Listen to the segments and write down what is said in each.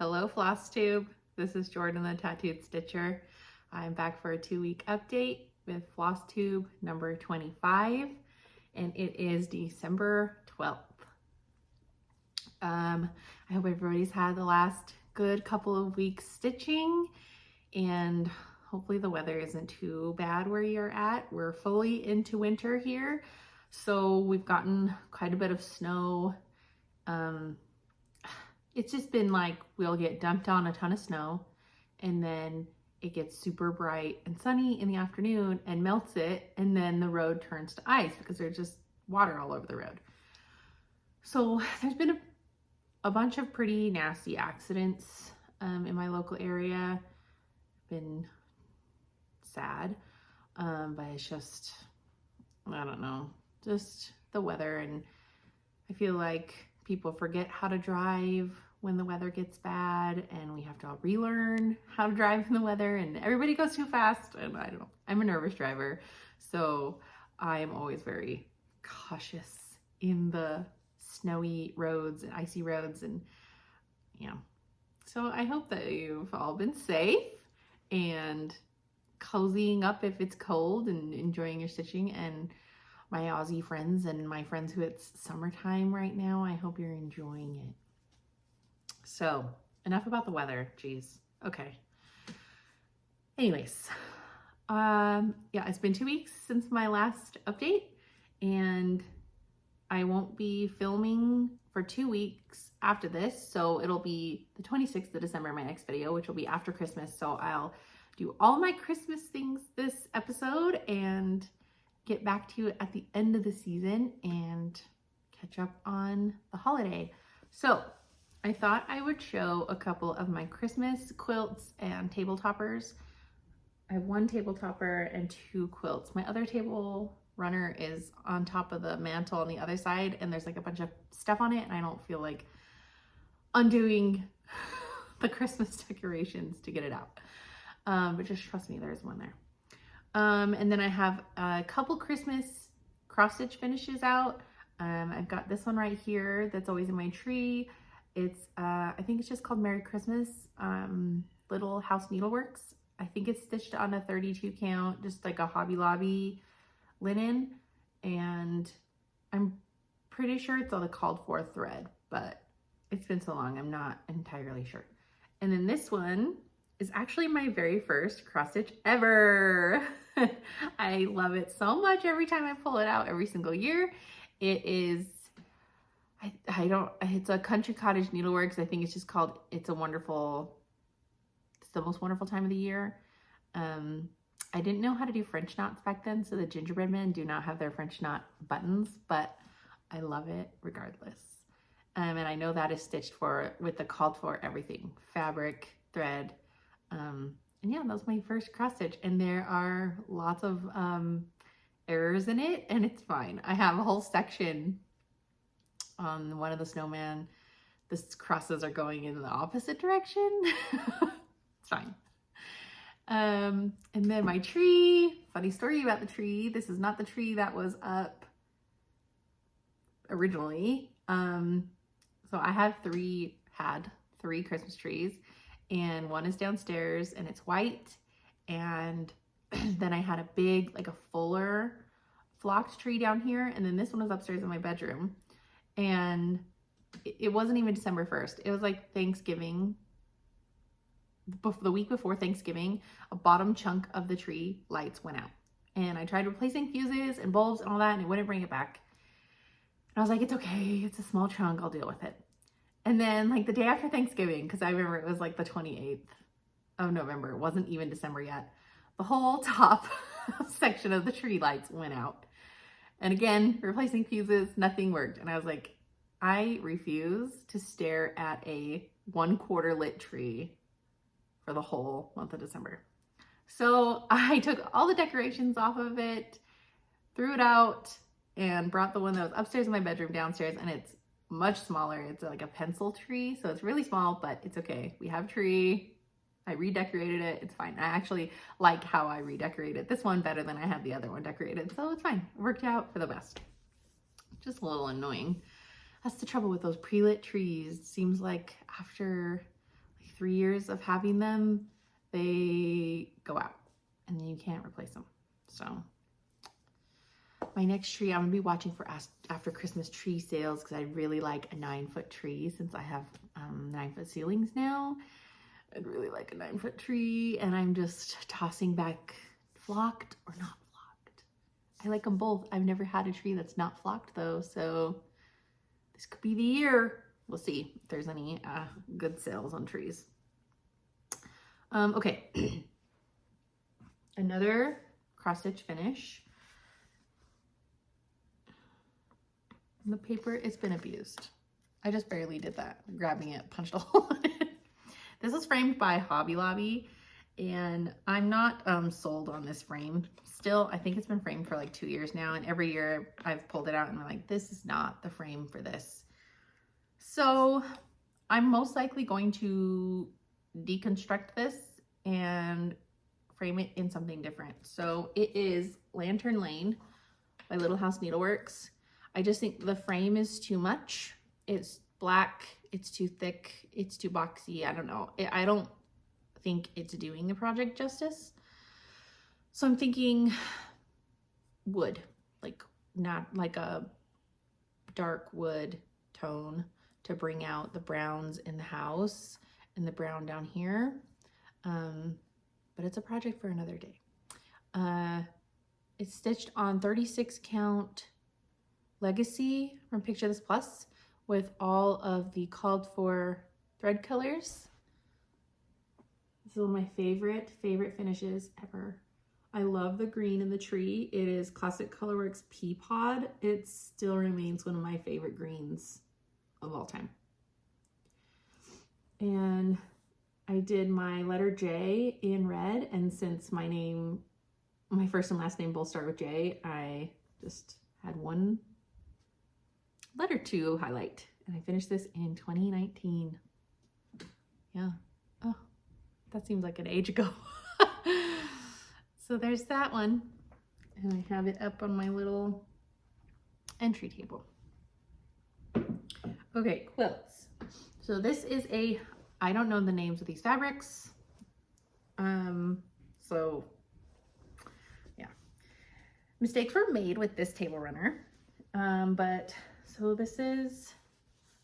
Hello Flosstube, this is Jordan the Tattooed Stitcher. I'm back for a 2-week update with Flosstube number 25 and it is December 12th. I hope everybody's had the last good couple of weeks stitching and hopefully the weather isn't too bad where you're at. We're fully into winter here, so we've gotten quite a bit of snow. It's just been like we'll get dumped on a ton of snow and then it gets super bright and sunny in the afternoon and melts it, and then the road turns to ice because there's just water all over the road. So there's been a bunch of pretty nasty accidents in my local area. Been sad, but it's just, I don't know, just the weather, and I feel like people forget how to drive when the weather gets bad and we have to all relearn how to drive in the weather, and everybody goes too fast, and I don't know, I'm a nervous driver, so I am always very cautious in the snowy roads and icy roads, and yeah. So I hope that you've all been safe and cozying up if it's cold and enjoying your stitching, and my Aussie friends and my friends who it's summertime right now, I hope you're enjoying it. So enough about the weather, geez. Okay. Anyways, yeah, it's been 2 weeks since my last update and I won't be filming for 2 weeks after this. So it'll be the 26th of December, my next video, which will be after Christmas. So I'll do all my Christmas things this episode and get back to you at the end of the season and catch up on the holiday. So I thought I would show a couple of my Christmas quilts and table toppers. I have 1 table topper and 2 quilts. My other table runner is on top of the mantle on the other side, and there's like a bunch of stuff on it, and I don't feel like undoing the Christmas decorations to get it out. But just trust me, there's one there. And then I have a couple Christmas cross stitch finishes out. I've got this one right here that's always in my tree. It's, I think it's just called Merry Christmas, Little House Needleworks. I think it's stitched on a 32 count, just like a Hobby Lobby linen. And I'm pretty sure it's on the called for thread, but it's been so long, I'm not entirely sure. And then this one is actually my very first cross stitch ever. I love it so much every time I pull it out every single year. It is, it's a Country Cottage Needleworks. I think it's just called it's the most wonderful time of the year. I didn't know how to do French knots back then, so the gingerbread men do not have their French knot buttons, but I love it regardless. And I know that is stitched with the called for everything, fabric, thread, and yeah, that was my first cross stitch, and there are lots of errors in it, and it's fine. I have a whole section on one of the snowman. The crosses are going in the opposite direction. It's fine. And then my tree, funny story about the tree. This is not the tree that was up originally. So I had 3 Christmas trees, and one is downstairs and it's white. And then I had a big, like a fuller flocked tree down here. And then this one was upstairs in my bedroom. And it wasn't even December 1st. It was like Thanksgiving, the week before Thanksgiving, a bottom chunk of the tree lights went out. And I tried replacing fuses and bulbs and all that, and it wouldn't bring it back. And I was like, it's okay, it's a small chunk, I'll deal with it. And then like the day after Thanksgiving, because I remember it was like the 28th of November, it wasn't even December yet, the whole top section of the tree lights went out. And again, replacing fuses, nothing worked. And I was like, I refuse to stare at a 1/4 lit tree for the whole month of December. So I took all the decorations off of it, threw it out, and brought the one that was upstairs in my bedroom downstairs, and it's much smaller. It's like a pencil tree, so it's really small, but it's okay. We have a tree. I redecorated it. It's fine. I actually like how I redecorated this one better than I had the other one decorated, so it's fine. It worked out for the best. Just a little annoying. That's the trouble with those pre-lit trees. It seems like after 3 years of having them, they go out and then you can't replace them. So my next tree, I'm gonna be watching for after Christmas tree sales because I really like a 9-foot tree since I have 9-foot ceilings now. I'd really like a 9-foot tree, and I'm just tossing back flocked or not flocked. I like them both. I've never had a tree that's not flocked though, so this could be the year. We'll see if there's any good sales on trees. Okay, another cross stitch finish. The paper, it's been abused. I just barely did that, grabbing it, punched a hole in it. This is framed by Hobby Lobby, and I'm not sold on this frame. Still, I think it's been framed for like 2 years now, and every year I've pulled it out and I'm like, this is not the frame for this. So I'm most likely going to deconstruct this and frame it in something different. So it is Lantern Lane by Little House Needleworks. I just think the frame is too much. It's black, it's too thick, it's too boxy. I don't know. I don't think it's doing the project justice. So I'm thinking wood, like not like a dark wood tone to bring out the browns in the house and the brown down here. But it's a project for another day. It's stitched on 36 count Legacy from Picture This Plus with all of the called for thread colors. This is one of my favorite finishes ever. I love the green in the tree. It is Classic Colorworks Pea Pod. It still remains one of my favorite greens of all time. And I did my letter J in red, and since my first and last name both start with J, I just had one letter to highlight, and I finished this in 2019. Yeah. Oh, that seems like an age ago. So there's that one, and I have it up on my little entry table. Okay, quilts. So this is I don't know the names of these fabrics. So yeah, mistakes were made with this table runner. But so this is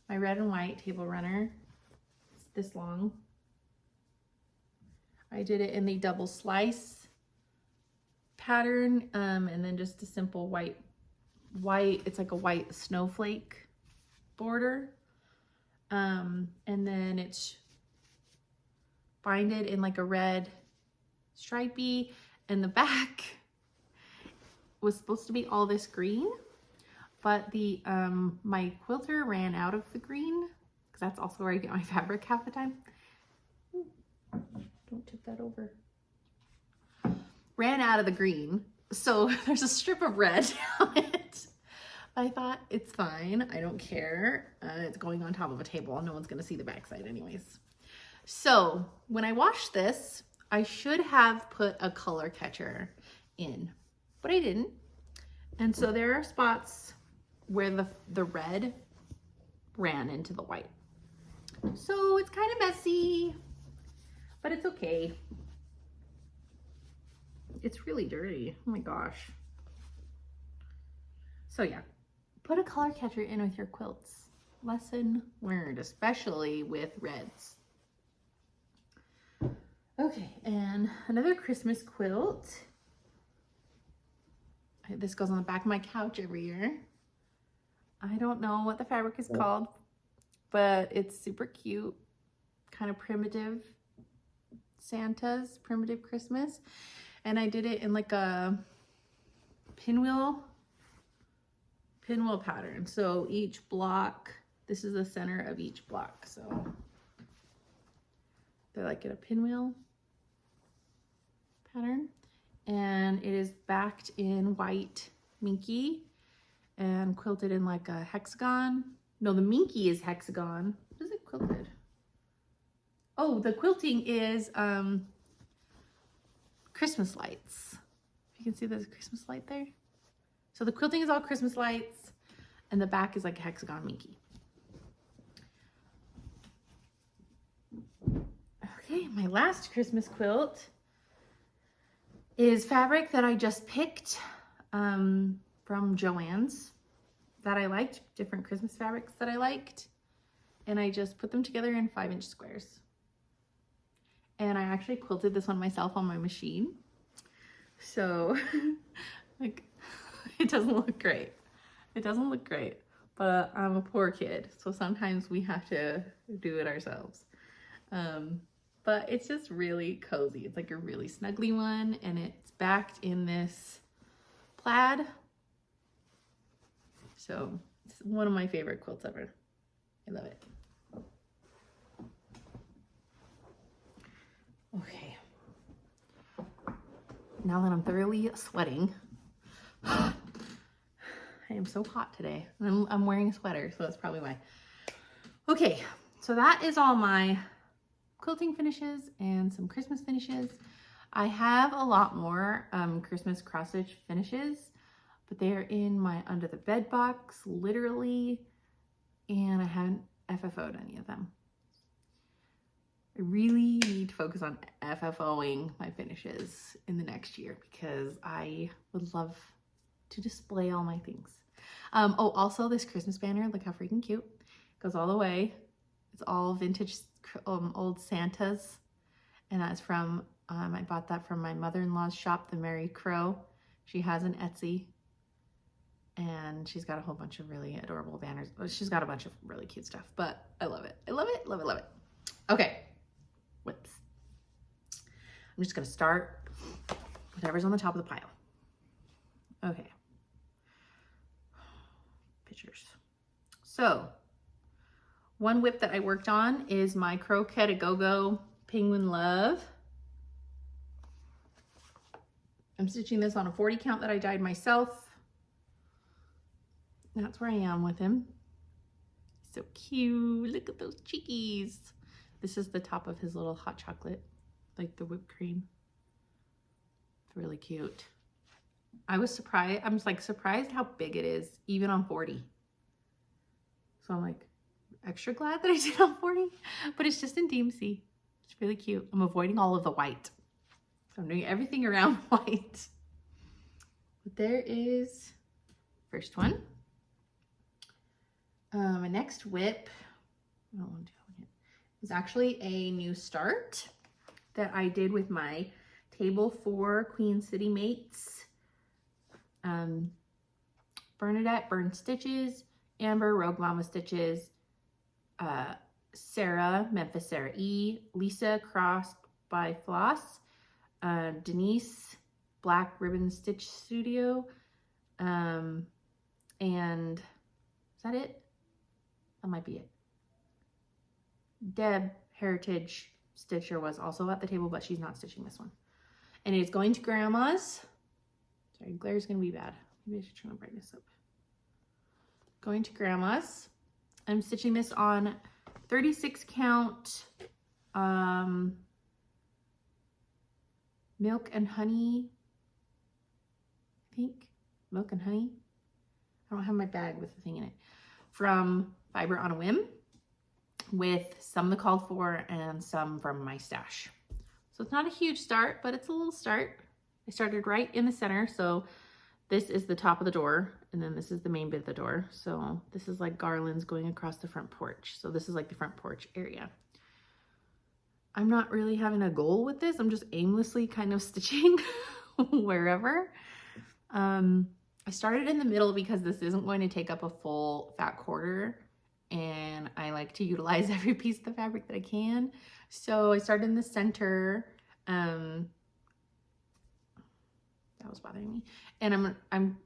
my red and white table runner. It's this long. I did it in the double slice pattern, and then just a simple white, it's like a white snowflake border. And then it's binded in like a red stripey, and the back was supposed to be all this green, but the my quilter ran out of the green, because that's also where I get my fabric half the time. Ooh, don't tip that over. Ran out of the green, so there's a strip of red on it. I thought it's fine, I don't care. It's going on top of a table, no one's gonna see the backside anyways. So when I washed this, I should have put a color catcher in, but I didn't. And so there are spots where the red ran into the white. So it's kind of messy, but it's okay. It's really dirty, oh my gosh. So yeah, put a color catcher in with your quilts. Lesson learned, especially with reds. Okay, and another Christmas quilt. This goes on the back of my couch every year. I don't know what the fabric is called, but it's super cute. Kind of primitive Santa's, primitive Christmas. And I did it in like a pinwheel pattern. So each block, this is the center of each block. So they're like in a pinwheel pattern, and it is backed in white minky and quilted in like a hexagon. No, the minky is hexagon. What is it quilted? Oh, the quilting is Christmas lights. You can see there's a Christmas light there. So the quilting is all Christmas lights, and the back is like a hexagon minky. Okay, my last Christmas quilt is fabric that I just picked from Joann's that I liked, different Christmas fabrics that I liked. And I just put them together in 5-inch squares. And I actually quilted this one myself on my machine. So, like, it doesn't look great. It doesn't look great, but I'm a poor kid. So sometimes we have to do it ourselves. But it's just really cozy. It's like a really snuggly one, and it's backed in this plaid. So it's one of my favorite quilts ever. I love it. Okay. Now that I'm thoroughly sweating, I am so hot today. I'm wearing a sweater, so that's probably why. Okay, so that is all my quilting finishes and some Christmas finishes. I have a lot more Christmas cross stitch finishes, but they are in my under the bed box, literally, and I haven't FFO'd any of them. I really need to focus on FFOing my finishes in the next year because I would love to display all my things. Oh, also this Christmas banner, look how freaking cute. It goes all the way. It's all vintage old Santas, and that's from, I bought that from my mother-in-law's shop, the Merry Crow. She has an Etsy, and she's got a whole bunch of really adorable banners. She's got a bunch of really cute stuff, but I love it. I love it, love it, love it. Okay, WIPS. I'm just gonna start whatever's on the top of the pile. Okay. Pictures. So, one WIP that I worked on is my Croquette A Go-Go Penguin Love. I'm stitching this on a 40 count that I dyed myself. That's where I am with him. So cute. Look at those cheekies. This is the top of his little hot chocolate, like the whipped cream. It's really cute. I was surprised. I'm just like surprised how big it is, even on 40. So I'm like extra glad that I did on 40, but it's just in DMC. It's really cute. I'm avoiding all of the white. So I'm doing everything around white. But there is first one. My next WIP, I don't want to do it yet, is actually a new start that I did with my Table for Queen City Mates. Bernadette Burned Stitches, Amber Rogue Mama Stitches, Sarah Memphis Sarah E, Lisa Crossed by Floss, Denise Black Ribbon Stitch Studio, and is that it? That might be it. Deb Heritage Stitcher was also at the table, but she's not stitching this one. And it's going to Grandma's. Sorry, glare's gonna be bad. Maybe I should turn the brightness up. Going to Grandma's. I'm stitching this on 36 count Milk and Honey, I think. Milk and Honey. I don't have my bag with the thing in it. From Fiber on a Whim, with some that called for and some from my stash. So it's not a huge start, but it's a little start. I started right in the center, so this is the top of the door, and then this is the main bit of the door. So this is like garlands going across the front porch. So this is like the front porch area. I'm not really having a goal with this. I'm just aimlessly kind of stitching wherever. I started in the middle because this isn't going to take up a full fat quarter, and I like to utilize every piece of the fabric that I can. So I started in the center. That was bothering me. And I'm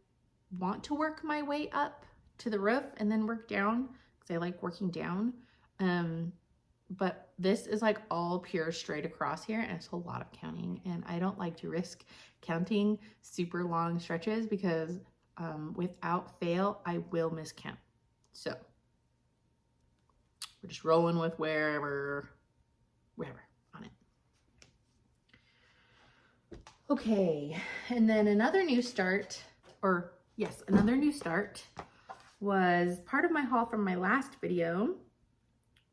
want to work my way up to the roof and then work down because I like working down. But this is like all pure straight across here, and it's a lot of counting, and I don't like to risk counting super long stretches because without fail, I will miscount. So we're just rolling with wherever on it. Okay, and then another new start, another new start was part of my haul from my last video,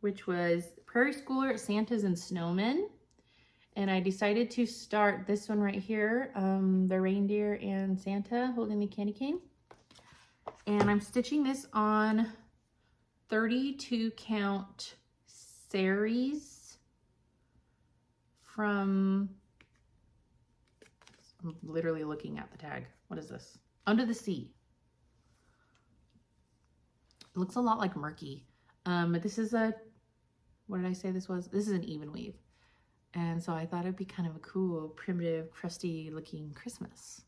which was Prairie Schooler, Santas, and Snowmen. And I decided to start this one right here, the Reindeer and Santa holding the candy cane. And I'm stitching this on 32 count saris from, I'm literally looking at the tag. What is this? Under the Sea. It looks a lot like Murky. But this is a, what did I say this was? This is an even weave. And so I thought it'd be kind of a cool, primitive, crusty looking Christmas.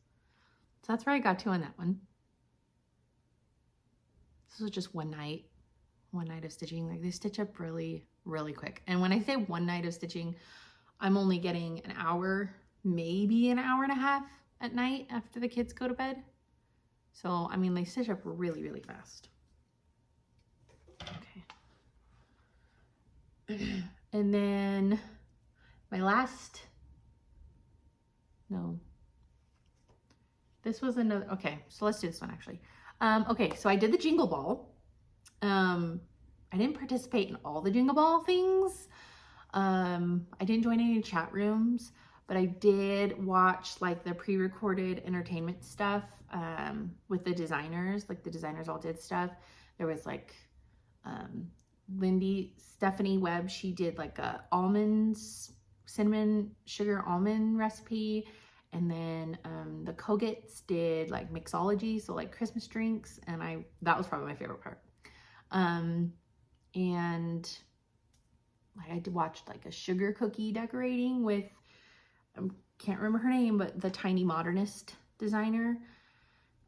So that's where I got to on that one. This was just one night of stitching. Like they stitch up really, really quick. And when I say one night of stitching, I'm only getting an hour, maybe an hour and a half at night after the kids go to bed. So, I mean, they stitch up really, really fast. Okay. And then my last, no, this was another, okay, so let's do this one actually. Okay, so I did the Jingle Ball. I didn't participate in all the Jingle Ball things. I didn't join any chat rooms, but I did watch like the pre-recorded entertainment stuff with the designers. Like the designers all did stuff. There was like Stephanie Webb, she did like a cinnamon sugar almond recipe. And then the Kogets did like mixology, so like Christmas drinks, and that was probably my favorite part. And like I did watch like a sugar cookie decorating with, I can't remember her name, but the Tiny Modernist designer.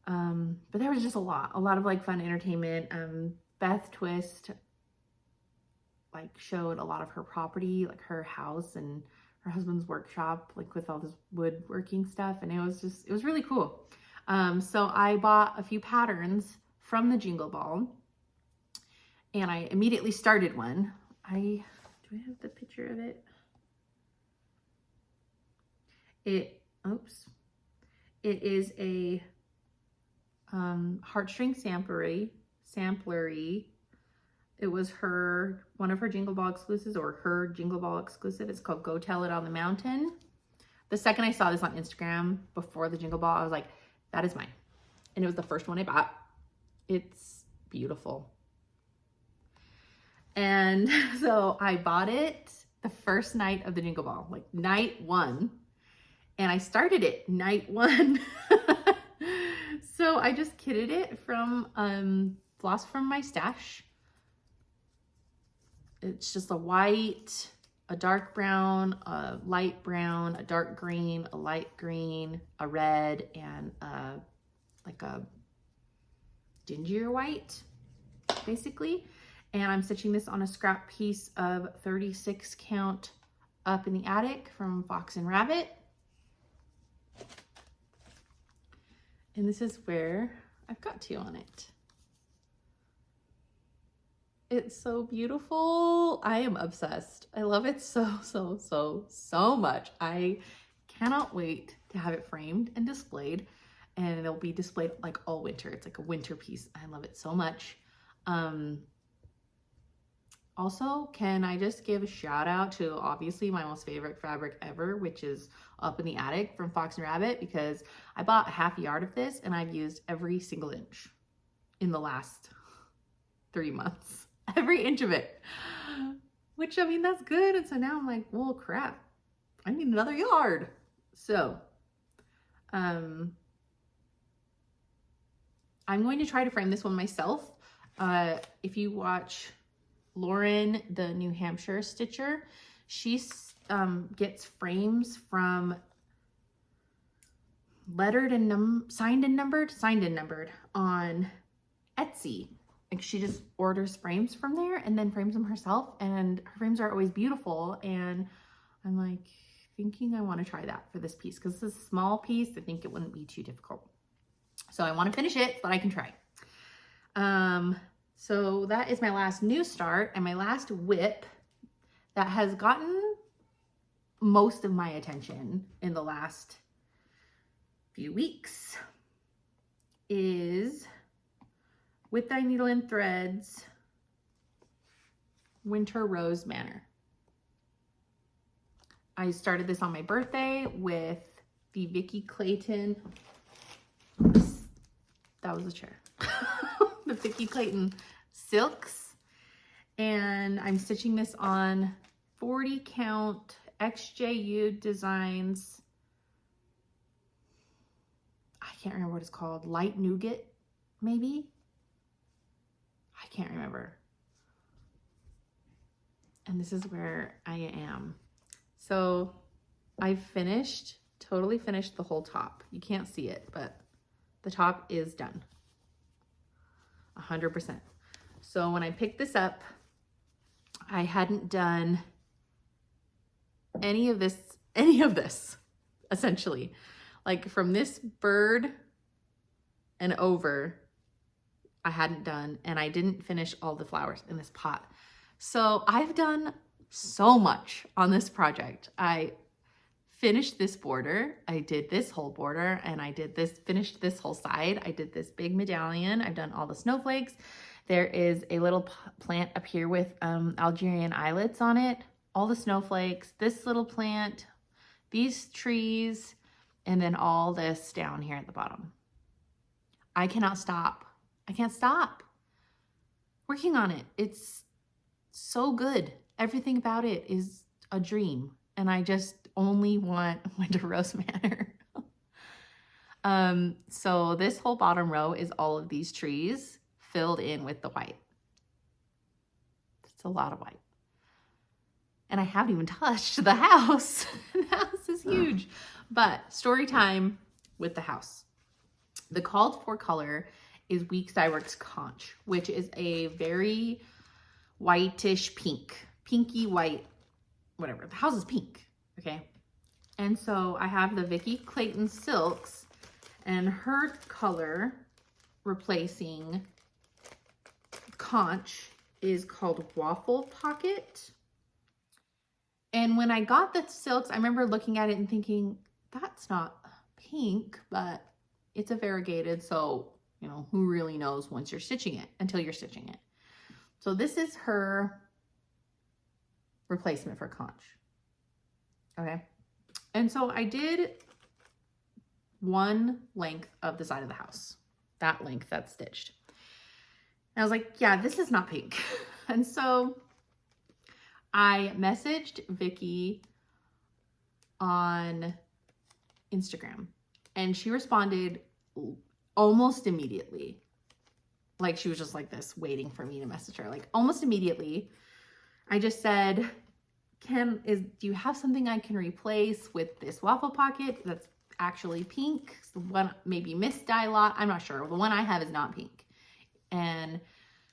But there was just a lot of like fun entertainment. Beth Twist like showed a lot of her property, like her house and her husband's workshop, like with all this woodworking stuff. And it was really cool. So I bought a few patterns from the Jingle Ball and I immediately started one. Do I have the picture of it? It is a Heartstring samplery. It was one of her Jingle Ball exclusives, or her Jingle Ball exclusive. It's called Go Tell It on the Mountain. The second I saw this on Instagram before the Jingle Ball, I was like, that is mine. And it was the first one I bought. It's beautiful. And so I bought it the first night of the Jingle Ball, like night one. And I started it night one. So I just kitted it from floss from my stash. It's just a white, a dark brown, a light brown, a dark green, a light green, a red, and like a ginger white, basically. And I'm stitching this on a scrap piece of 36 count Up in the Attic from Fox and Rabbit. And this is where I've got to on it. It's so beautiful. I am obsessed. I love it so much. I cannot wait to have it framed and displayed, and it'll be displayed like all winter. It's like a winter piece. I love it so much. Also, can I just give a shout out to obviously my most favorite fabric ever, which is Up in the Attic from Fox and Rabbit, because I bought a half yard of this and I've used every single inch in the last 3 months. Every inch of it, which, I mean, that's good. And so now I'm like, well, crap, I need another yard. So I'm going to try to frame this one myself. If you watch Lauren, the New Hampshire stitcher, she gets frames from lettered and signed and numbered on Etsy. Like she just orders frames from there and then frames them herself, and her frames are always beautiful. And I'm like thinking I want to try that for this piece, because this is a small piece. I think it wouldn't be too difficult. So I want to finish it so that I can try. So that is my last new start and my last WIP that has gotten most of my attention in the last few weeks is With Thy Needle and Threads, Winter Rose Manor. I started this on my birthday with the Vicky Clayton. That was a chair. The Vicky Clayton silks. And I'm stitching this on 40 count XJU Designs. I can't remember what it's called. Light Nougat, maybe? I can't remember. And this is where I am. So I finished, totally finished the whole top. You can't see it, but the top is done. 100%. So when I picked this up, I hadn't done any of this, essentially. Like from this bird and over, I hadn't done, and I didn't finish all the flowers in this pot. So I've done so much on this project. I finished this border, I did this whole border, and I did this, finished this whole side. I did this big medallion. I've done all the snowflakes. There is a little plant up here with Algerian islets on it, all the snowflakes, this little plant, these trees, and then all this down here at the bottom. I cannot stop. I can't stop working on it. It's so good. Everything about it is a dream. And I just only want Winter Rose Manor. So this whole bottom row is all of these trees filled in with the white. It's a lot of white. And I haven't even touched the house. The house is huge. But story time with the house. The called for color is Weeks Dye Works Conch, which is a very whitish pink, pinky white, whatever. The house is pink, okay? And so I have the Vicky Clayton silks, and her color replacing conch is called Waffle Pocket. And when I got the silks, I remember looking at it and thinking, that's not pink, but it's a variegated, so you know, who really knows once you're stitching it, until you're stitching it. So this is her replacement for conch. Okay. And so I did one length of the side of the house, that length that's stitched. And I was like, yeah, this is not pink. And so I messaged Vicky on Instagram, and she responded almost immediately. Like she was just like this, waiting for me to message her. Like almost immediately, I just said, do you have something I can replace with this Waffle Pocket that's actually pink? The one maybe missed dye lot, I'm not sure. The one I have is not pink. And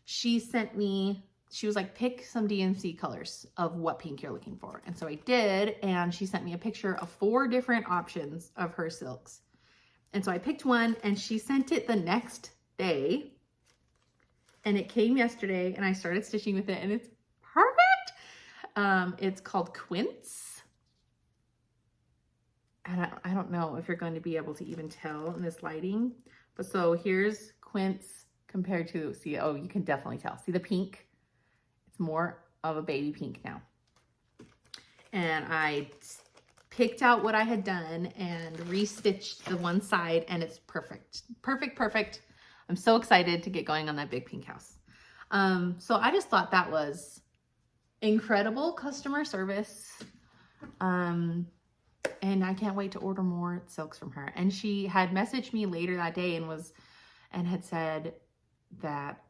she sent me, she was like, pick some DMC colors of what pink you're looking for. And so I did, and she sent me a picture of 4 different options of her silks. And so I picked one, and she sent it the next day, and it came yesterday, and I started stitching with it, and it's perfect. It's called Quilts. And I don't know if you're going to be able to even tell in this lighting, but so here's Quilts compared to, see, oh, you can definitely tell. See the pink? It's more of a baby pink now. And I picked out what I had done and restitched the one side, and it's perfect. Perfect, perfect. I'm so excited to get going on that big pink house. So I just thought that was incredible customer service. And I can't wait to order more silks from her. And she had messaged me later that day and had said that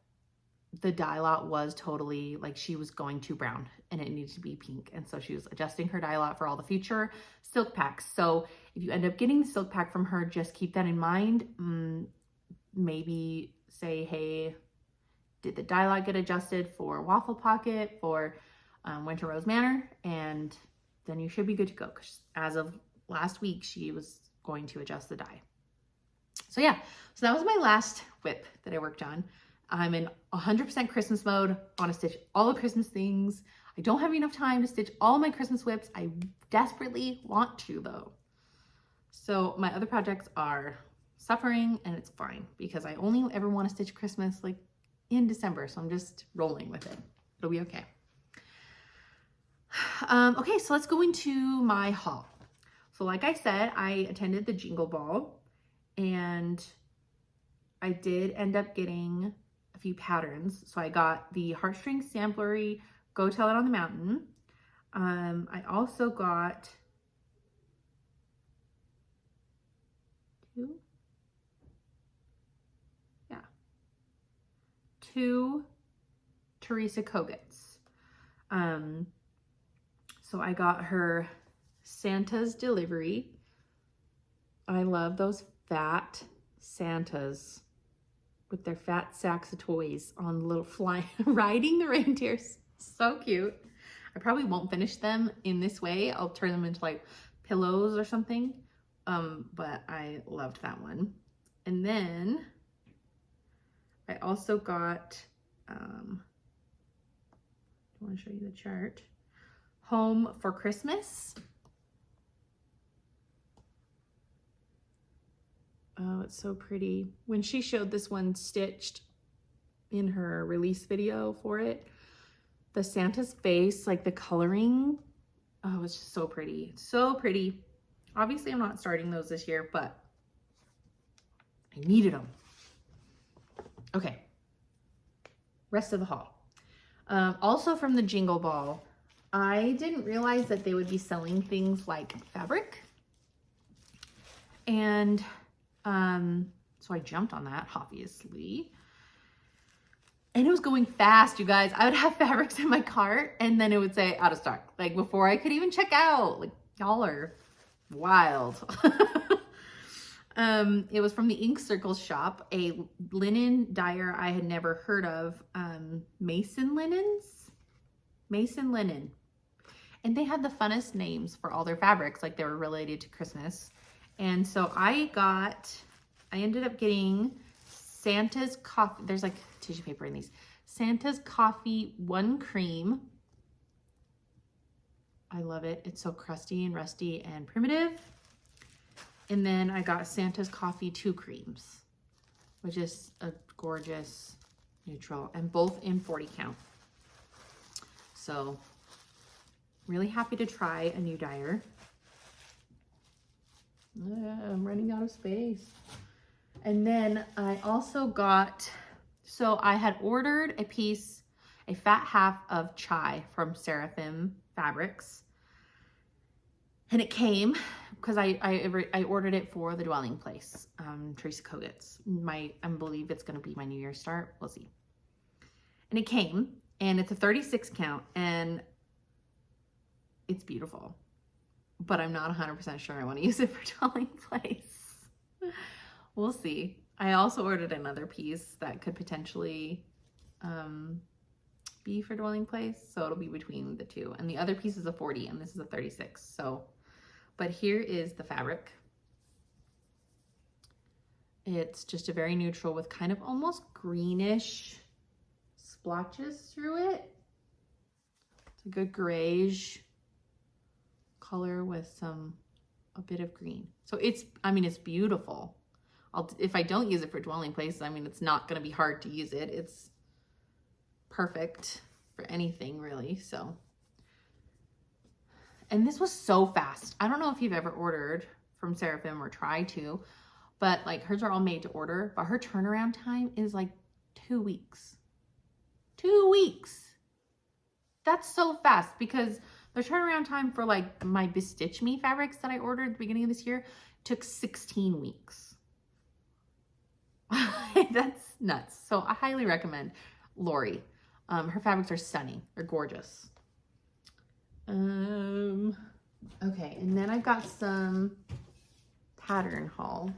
the dye lot was totally, like, she was going too brown and it needed to be pink. And so she was adjusting her dye lot for all the future silk packs. So if you end up getting the silk pack from her, just keep that in mind. Maybe say, hey, did the dye lot get adjusted for Waffle Pocket, for Winter Rose Manor? And then you should be good to go, because as of last week, she was going to adjust the dye. So yeah, so that was my last WIP that I worked on. I'm in 100% Christmas mode. I want to stitch all the Christmas things. I don't have enough time to stitch all my Christmas WIPs. I desperately want to though. So my other projects are suffering, and it's fine because I only ever want to stitch Christmas like in December. So I'm just rolling with it. It'll be okay. Okay, so let's go into my haul. So like I said, I attended the Jingle Ball and I did end up getting a few patterns. So I got the Heartstring Samplery Go Tell It on the Mountain. I also got two Teresa Kogut's. So I got her Santa's Delivery. I love those fat Santas with their fat sacks of toys on little flying, riding the reindeers. So cute. I probably won't finish them in this way. I'll turn them into like pillows or something. But I loved that one. And then I also got, I want to show you the chart. Home for Christmas. Oh, it's so pretty. When she showed this one stitched in her release video for it, the Santa's face, like the coloring, oh, it's just so pretty. So pretty. Obviously, I'm not starting those this year, but I needed them. Okay. Rest of the haul. Also from the Jingle Ball, I didn't realize that they would be selling things like fabric. And so I jumped on that, obviously. And it was going fast, you guys. I would have fabrics in my cart and then it would say out of stock. Like before I could even check out. Like y'all are wild. It was from the Ink Circle shop, a linen dyer I had never heard of, Mason Linens. Mason Linen. And they had the funnest names for all their fabrics, like they were related to Christmas. And so I ended up getting Santa's Coffee. There's like tissue paper in these. Santa's Coffee 1 Cream. I love it. It's so crusty and rusty and primitive. And then I got Santa's Coffee 2 Creams, which is a gorgeous neutral, and both in 40 count. So really happy to try a new dyer. I'm running out of space. And then I also got, so I had ordered a fat half of chai from Sarapin Fabrics. And it came because I ordered it for the dwelling place, Teresa Kogut's. I believe it's going to be my New Year's start. We'll see. And it came, and it's a 36 count, and it's beautiful. But I'm not 100% sure I want to use it for dwelling place. We'll see. I also ordered another piece that could potentially be for dwelling place, so it'll be between the two. And the other piece is a 40, and this is a 36. So, but here is the fabric. It's just a very neutral with kind of almost greenish splotches through it. It's a good grayish color with a bit of green. So it's beautiful. If I don't use it for dwelling place, it's not going to be hard to use it. It's perfect for anything really. So, and this was so fast. I don't know if you've ever ordered from Sarapin or tried to, but like hers are all made to order, but her turnaround time is like 2 weeks. 2 weeks. That's so fast because the turnaround time for like my Bestitch Me fabrics that I ordered at the beginning of this year took 16 weeks. That's nuts. So I highly recommend Lori. Her fabrics are stunning. They're gorgeous. Okay, and then I've got some pattern haul.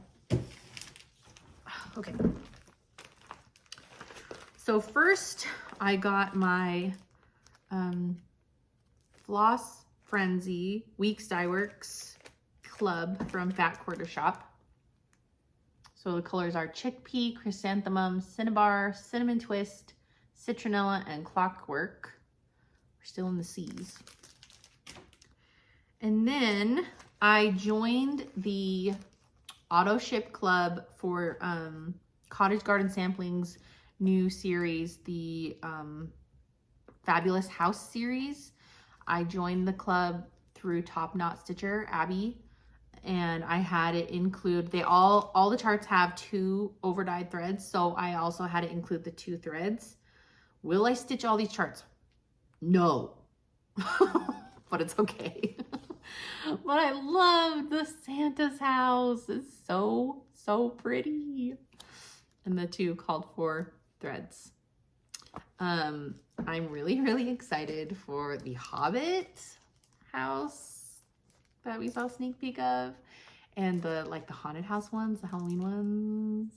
Okay. So first I got my Floss Frenzy Weeks Dye Works Club from Fat Quarter Shop. So the colors are Chickpea, Chrysanthemum, Cinnabar, Cinnamon Twist, Citronella, and Clockwork. We're still in the C's. And then I joined the Auto Ship Club for Cottage Garden Sampling's new series, the Fabulous House series. I joined the club through Top Knot Stitcher, Abby, and I had it include, all the charts have 2 over-dyed threads, so I also had to include the 2 threads. Will I stitch all these charts? No. But it's okay. But I love the Santa's house. It's so, so pretty. And the 2 called for threads. I'm really, really excited for the Hobbit house that we saw a sneak peek of, and the haunted house ones, the Halloween ones.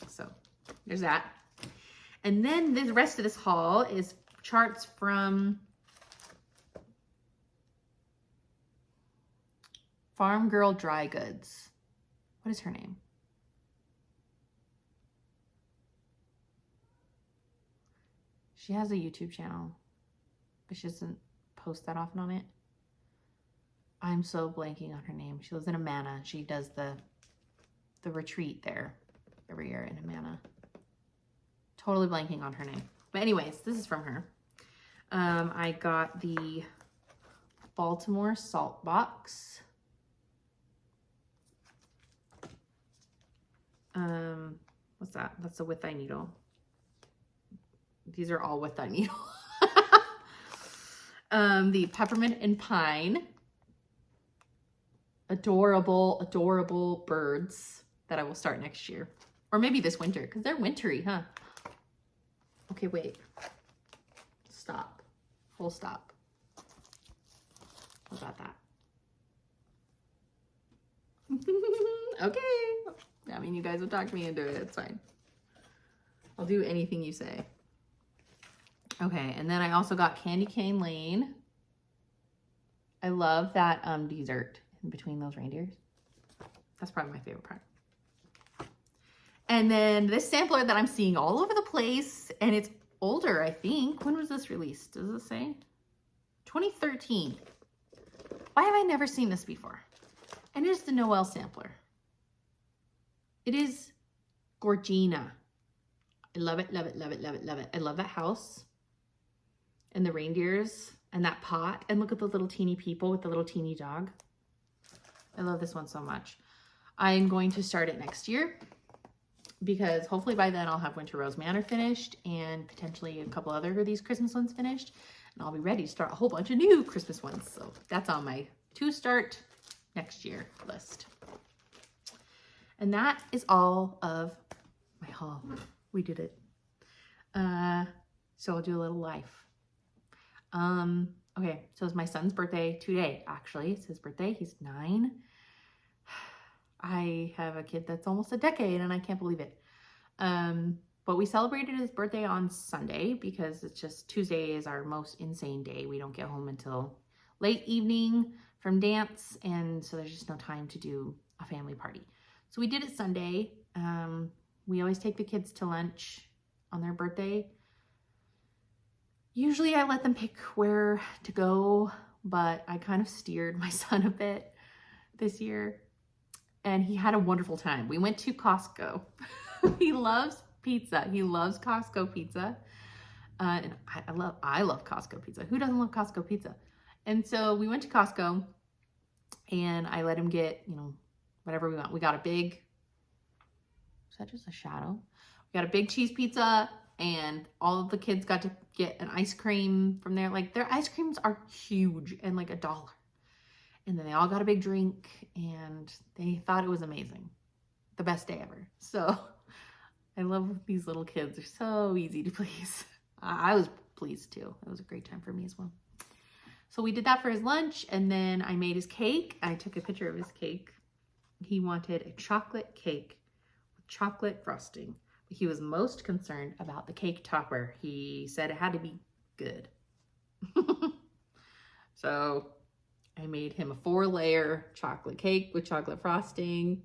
So there's that. And then the rest of this haul is charts from Farm Girl Dry Goods. What is her name? She has a YouTube channel, but she doesn't post that often on it. I'm so blanking on her name. She lives in Amana. She does the retreat there every year in Amana. Totally blanking on her name. But anyways, this is from her. I got the Baltimore Salt Box. What's that? That's a with-eye needle. These are all with-eye needle. The Peppermint and Pine. Adorable, adorable birds that I will start next year. Or maybe this winter, because they're wintry, huh? Okay, wait. Stop. Full stop. What about that? Okay. I mean, you guys will talk me into it. It's fine. I'll do anything you say. Okay, and then I also got Candy Cane Lane. I love that dessert in between those reindeers. That's probably my favorite part. And then this sampler that I'm seeing all over the place, and it's older, I think. When was this released? Does it say? 2013. Why have I never seen this before? And it is the Noel sampler. It is Gorgina. I love it, love it, love it, love it, love it. I love that house and the reindeers and that pot. And look at the little teeny people with the little teeny dog. I love this one so much. I'm going to start it next year because hopefully by then I'll have Winter Rose Manor finished and potentially a couple other of these Christmas ones finished. And I'll be ready to start a whole bunch of new Christmas ones. So that's on my to start next year list. And that is all of my haul. We did it. So I'll do a little life. Okay, so it's my son's birthday today, actually. It's his birthday. He's 9. I have a kid that's almost a decade and I can't believe it. But we celebrated his birthday on Sunday because it's just Tuesday is our most insane day. We don't get home until late evening from dance, and so there's just no time to do a family party. So we did it Sunday. We always take the kids to lunch on their birthday. Usually I let them pick where to go, but I kind of steered my son a bit this year, and he had a wonderful time. We went to Costco. He loves pizza. He loves Costco pizza. And I love Costco pizza. Who doesn't love Costco pizza? And so we went to Costco and I let him get, whatever we want. We got a big, is that just a shadow? We got a big cheese pizza, and all of the kids got to get an ice cream from there. Like, their ice creams are huge and like $1. And then they all got a big drink and they thought it was amazing. The best day ever. So I love these little kids. They're so easy to please. I was pleased too. It was a great time for me as well. So we did that for his lunch, and then I made his cake. I took a picture of his cake. He wanted a chocolate cake with chocolate frosting. He was most concerned about the cake topper. He said it had to be good. So I made him a 4-layer chocolate cake with chocolate frosting,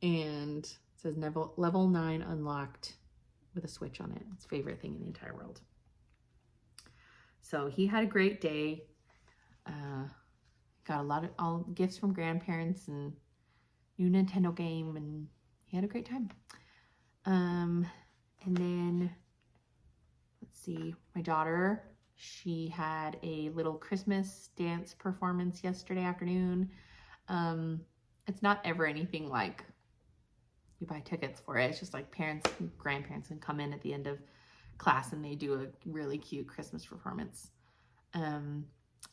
and it says level 9 unlocked with a switch on it. It's his favorite thing in the entire world. So he had a great day. Got a lot of all gifts from grandparents and new Nintendo game, and he had a great time. And then let's see, my daughter, She had a little Christmas dance performance yesterday afternoon. It's not ever anything like you buy tickets for it. It's just like parents and grandparents can come in at the end of class and they do a really cute Christmas performance. So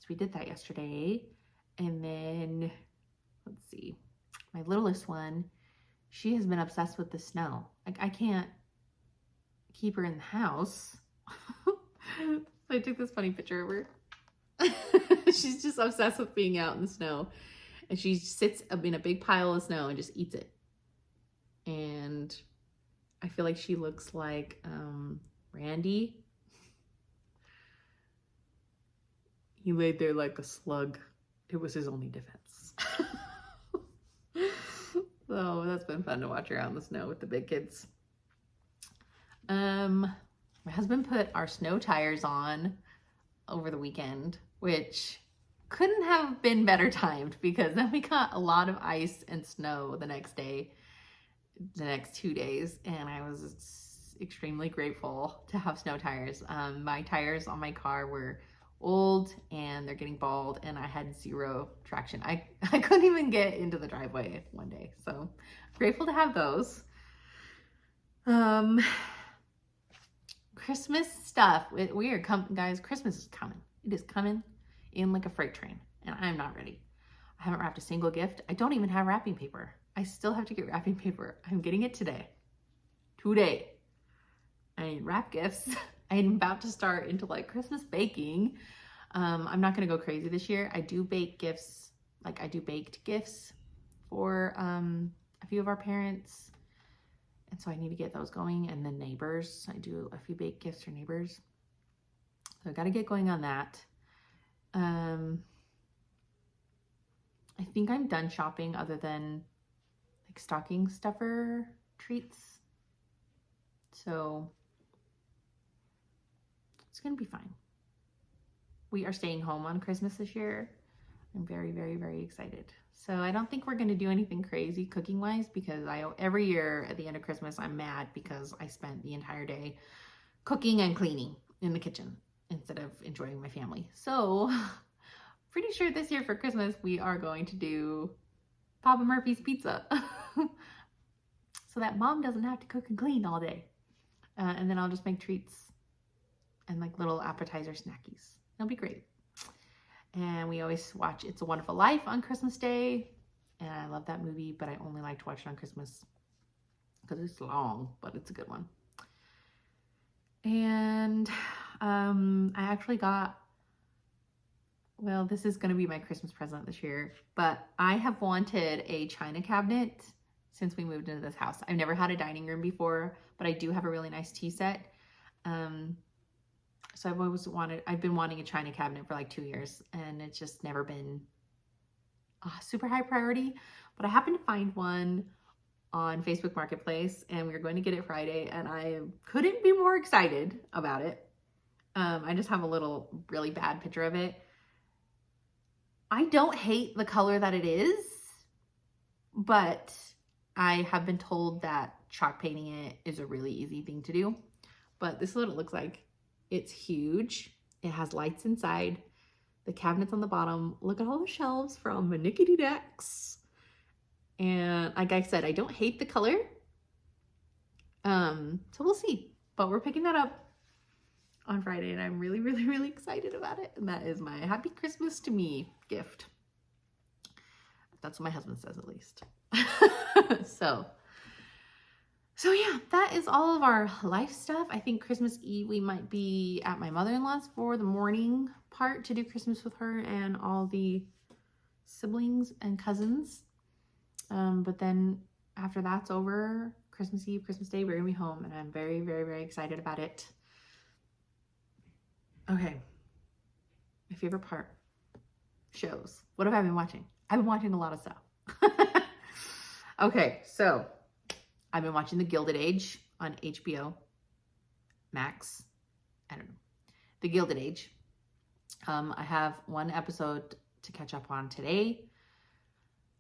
we did that yesterday. And then, let's see, my littlest one, she has been obsessed with the snow. Like, I can't keep her in the house. So I took this funny picture of her. She's just obsessed with being out in the snow. And she sits in a big pile of snow and just eats it. And I feel like she looks like Randy. He laid there like a slug. It was his only defense. So that's been fun to watch her out in the snow with the big kids. My husband put our snow tires on over the weekend, which couldn't have been better timed because then we got a lot of ice and snow the next 2 days, and I was extremely grateful to have snow tires. My tires on my car were old and they're getting bald, and I had zero traction. I couldn't even get into the driveway one day, so grateful to have those. Christmas stuff. Guys, Christmas is coming. It is coming in like a freight train, and I'm not ready. I haven't wrapped a single gift. I don't even have wrapping paper. I still have to get wrapping paper. I'm getting it today. I need wrap gifts. I'm about to start into like Christmas baking. I'm not gonna go crazy this year. I do bake gifts, like I do baked gifts for a few of our parents. And so I need to get those going. And then neighbors, I do a few baked gifts for neighbors. So I gotta get going on that. I think I'm done shopping other than like stocking stuffer treats. So it's gonna be fine. We are staying home on Christmas this year. I'm very, very, very excited. So I don't think we're gonna do anything crazy cooking wise, because every year at the end of Christmas, I'm mad because I spent the entire day cooking and cleaning in the kitchen instead of enjoying my family. So pretty sure this year for Christmas, we are going to do Papa Murphy's pizza. So that mom doesn't have to cook and clean all day. And then I'll just make treats and like little appetizer snackies. It'll be great. And we always watch It's a Wonderful Life on Christmas Day. And I love that movie, but I only like to watch it on Christmas because it's long, but it's a good one. And I actually got, well, this is going to be my Christmas present this year, but I have wanted a china cabinet since we moved into this house. I've never had a dining room before, but I do have a really nice tea set. So I've been wanting a china cabinet for like 2 years, and it's just never been a super high priority. But I happened to find one on Facebook Marketplace, and we were going to get it Friday, and I couldn't be more excited about it. I just have a little really bad picture of it. I don't hate the color that it is, but I have been told that chalk painting it is a really easy thing to do. But this is what it looks like. It's huge. It has lights inside. The cabinets on the bottom. Look at all the shelves from Manickety Decks. And like I said, I don't hate the color. So we'll see. But we're picking that up on Friday, and I'm really, really, really excited about it. And that is my Happy Christmas to me gift. That's what my husband says, at least. So yeah, that is all of our life stuff. I think Christmas Eve we might be at my mother-in-law's for the morning part to do Christmas with her and all the siblings and cousins. But then after that's over, Christmas Eve, Christmas Day, we're gonna be home, and I'm very, very, very excited about it. Okay, my favorite part, shows. What have I been watching? I've been watching a lot of stuff. Okay, so I've been watching The Gilded Age on HBO Max. I don't know. The Gilded Age. I have one episode to catch up on today,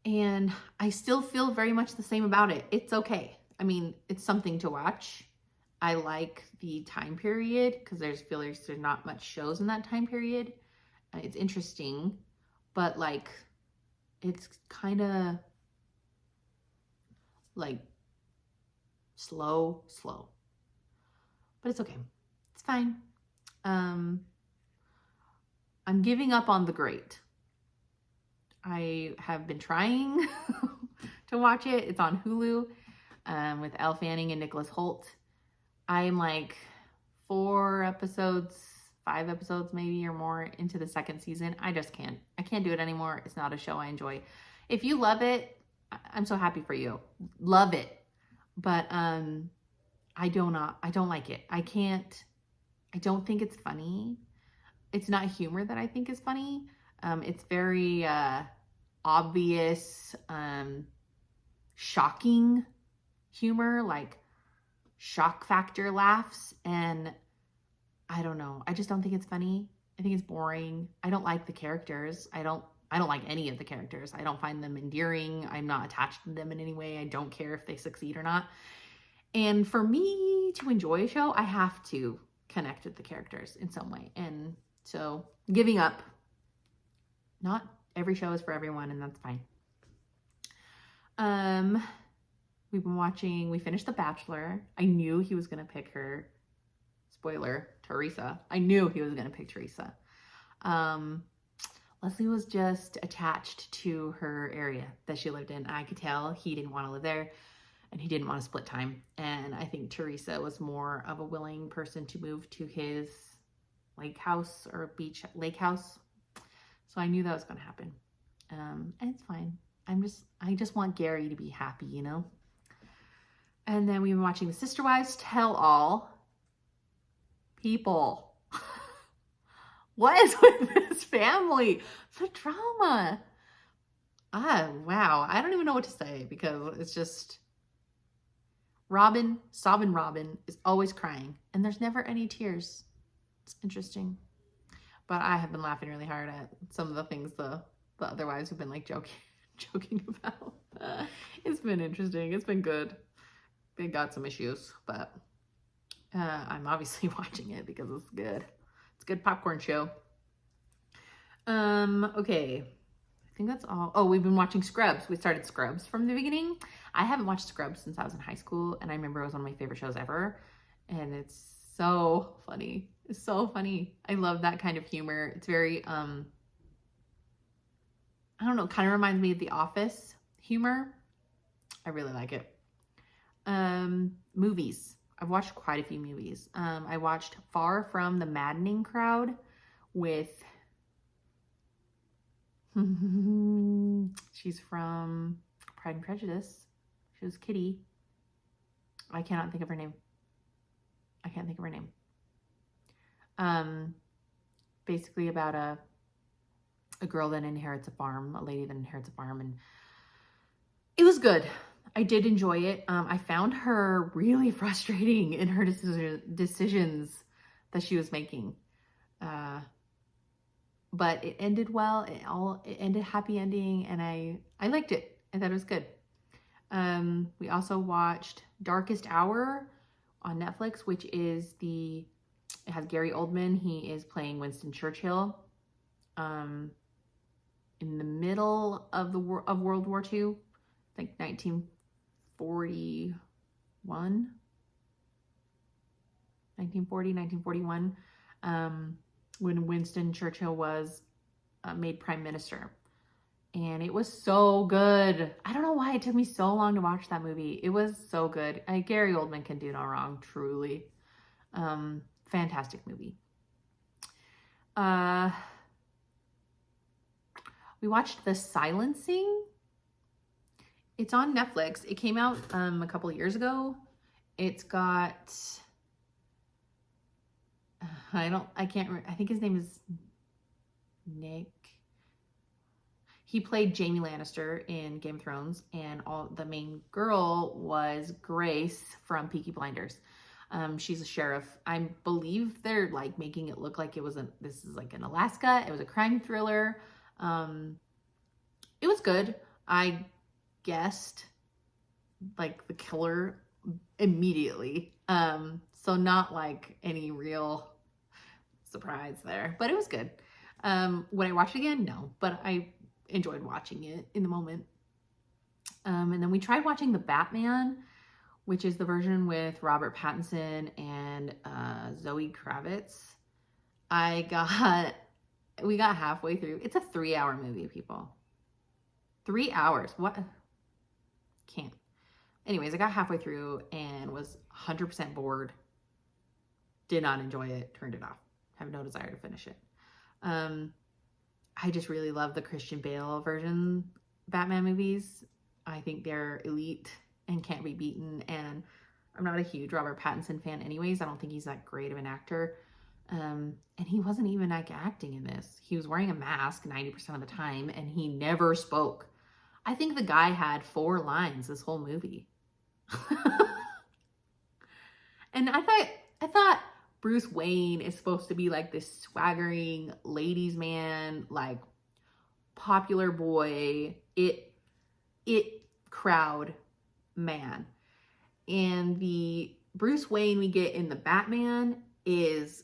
and I still feel very much the same about it. It's okay. I mean, it's something to watch. I like the time period because there's not much shows in that time period. It's interesting, but like it's kind of like slow, but it's okay. It's fine. I'm giving up on The Great. I have been trying to watch it. It's on Hulu with Elle Fanning and Nicholas Hoult. I'm like 5 episodes maybe or more into the second season. I just can't. I can't do it anymore. It's not a show I enjoy. If you love it, I'm so happy for you. Love it. But I don't like it. I don't think it's funny. It's not humor that I think is funny. It's very obvious, shocking humor, like shock factor laughs, and I don't know. I just don't think it's funny. I think it's boring. I don't like the characters. I don't like any of the characters. I don't find them endearing. I'm not attached to them in any way. I don't care if they succeed or not. And for me to enjoy a show, I have to connect with the characters in some way. And so giving up. Not every show is for everyone, and that's fine. We finished The Bachelor. I knew he was going to pick her. Spoiler, Teresa. I knew he was going to pick Teresa. Leslie was just attached to her area that she lived in. I could tell he didn't want to live there, and he didn't want to split time. And I think Teresa was more of a willing person to move to his lake house or lake house. So I knew that was going to happen. And it's fine. I just want Gary to be happy, you know? And then we've been watching The Sister Wives Tell All. People. What is with this family? The drama. Wow. I don't even know what to say because it's just sobbing Robin is always crying and there's never any tears. It's interesting. But I have been laughing really hard at some of the things the other wives have been like joking about. It's been interesting. It's been good. They got some issues, but I'm obviously watching it because it's good. It's a good popcorn show. Okay. I think that's all. Oh, we've been watching Scrubs. We started Scrubs from the beginning. I haven't watched Scrubs since I was in high school, and I remember it was one of my favorite shows ever. And it's so funny. It's so funny. I love that kind of humor. It's very, I don't know, kind of reminds me of The Office humor. I really like it. Movies. I've watched quite a few movies. I watched Far From the Maddening Crowd with, she's from Pride and Prejudice. She was Kitty. I cannot think of her name. Basically about a girl that inherits a farm, a lady that inherits a farm, and it was good. I did enjoy it. I found her really frustrating in her decisions that she was making. But it ended well. It ended happy ending, and I liked it. I thought it was good. We also watched Darkest Hour on Netflix, which is it has Gary Oldman. He is playing Winston Churchill. In the middle of World War II, I think 1941, when Winston Churchill was made prime minister. And it was so good. I don't know why it took me so long to watch that movie. It was so good. Gary Oldman can do no wrong, truly. Fantastic movie. We watched The Silencing. It's on Netflix. It came out a couple of years ago. It's got, I think his name is Nick. He played Jaime Lannister in Game of Thrones, and the main girl was Grace from Peaky Blinders. She's a sheriff. I believe they're like making it look like this is like in Alaska. It was a crime thriller. It was good. I guessed like the killer immediately. So not like any real surprise there, but it was good. Would I watch it again? No, but I enjoyed watching it in the moment. And then we tried watching The Batman, which is the version with Robert Pattinson and Zoe Kravitz. We got halfway through. It's a 3-hour movie, people. 3 hours. What? Can't. Anyways, I got halfway through and was 100% bored. Did not enjoy it. Turned it off. Have no desire to finish it. I just really love the Christian Bale version Batman movies. I think they're elite and can't be beaten. And I'm not a huge Robert Pattinson fan anyways. I don't think he's that great of an actor. And he wasn't even like acting in this. He was wearing a mask 90% of the time and he never spoke. I think the guy had 4 lines this whole movie. And I thought Bruce Wayne is supposed to be like this swaggering ladies man, like popular boy, it crowd man. And the Bruce Wayne we get in the Batman is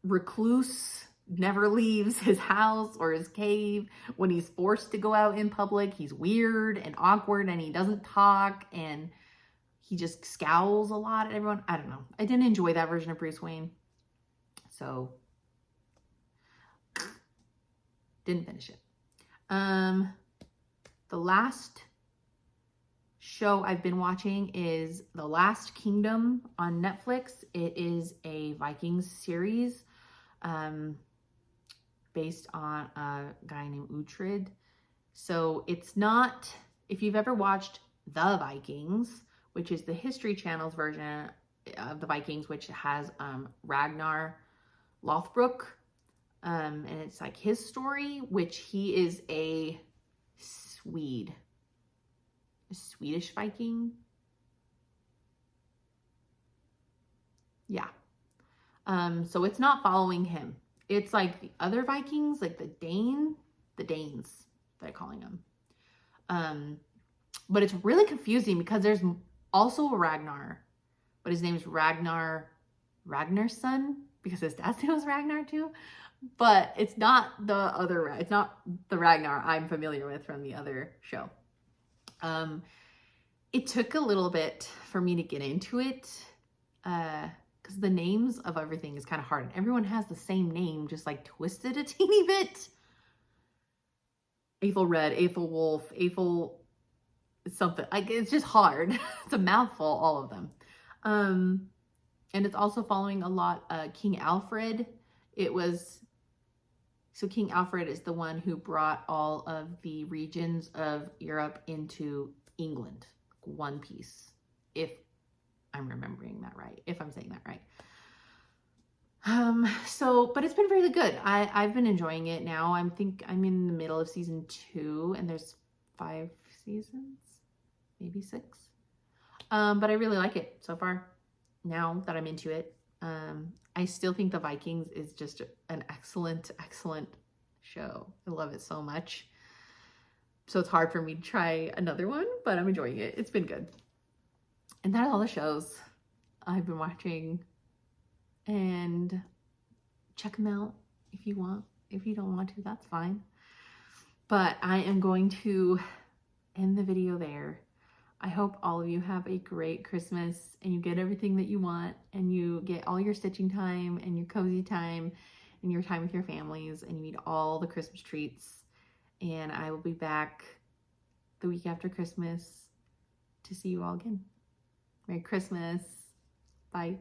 recluse, never leaves his house or his cave. When he's forced to go out in public, he's weird and awkward and he doesn't talk and he just scowls a lot at everyone. I don't know. I didn't enjoy that version of Bruce Wayne. So didn't finish it. The last show I've been watching is The Last Kingdom on Netflix. It is a Vikings series based on a guy named Uhtred. So it's not, if you've ever watched The Vikings, which is the History Channel's version of the Vikings, which has Ragnar Lothbrok, and it's like his story, which he is a Swedish Viking. Yeah. So it's not following him. It's like the other Vikings, like the Danes, they're calling them. But it's really confusing because there's also a Ragnar, but his name is Ragnar's son, because his dad's name was Ragnar too. But it's not it's not the Ragnar I'm familiar with from the other show. It took a little bit for me to get into it, because the names of everything is kind of hard. And everyone has the same name, just like twisted a teeny bit. Aethelred, Aethelwolf, Aethel something. Like, it's just hard. It's a mouthful, all of them. And it's also following a lot King Alfred. So King Alfred is the one who brought all of the regions of Europe into England, one piece, if I'm remembering that right, if I'm saying that right. But it's been really good. I've been enjoying it now. I'm in the middle of season 2 and there's 5 seasons, maybe 6. But I really like it so far now that I'm into it. I still think The Vikings is just an excellent show. I love it so much. So it's hard for me to try another one, but I'm enjoying it. It's been good. And that's all the shows I've been watching. And check them out if you want. If you don't want to, that's fine. But I am going to end the video there. I hope all of you have a great Christmas and you get everything that you want and you get all your stitching time and your cozy time and your time with your families and you eat all the Christmas treats. And I will be back the week after Christmas to see you all again. Merry Christmas. Bye.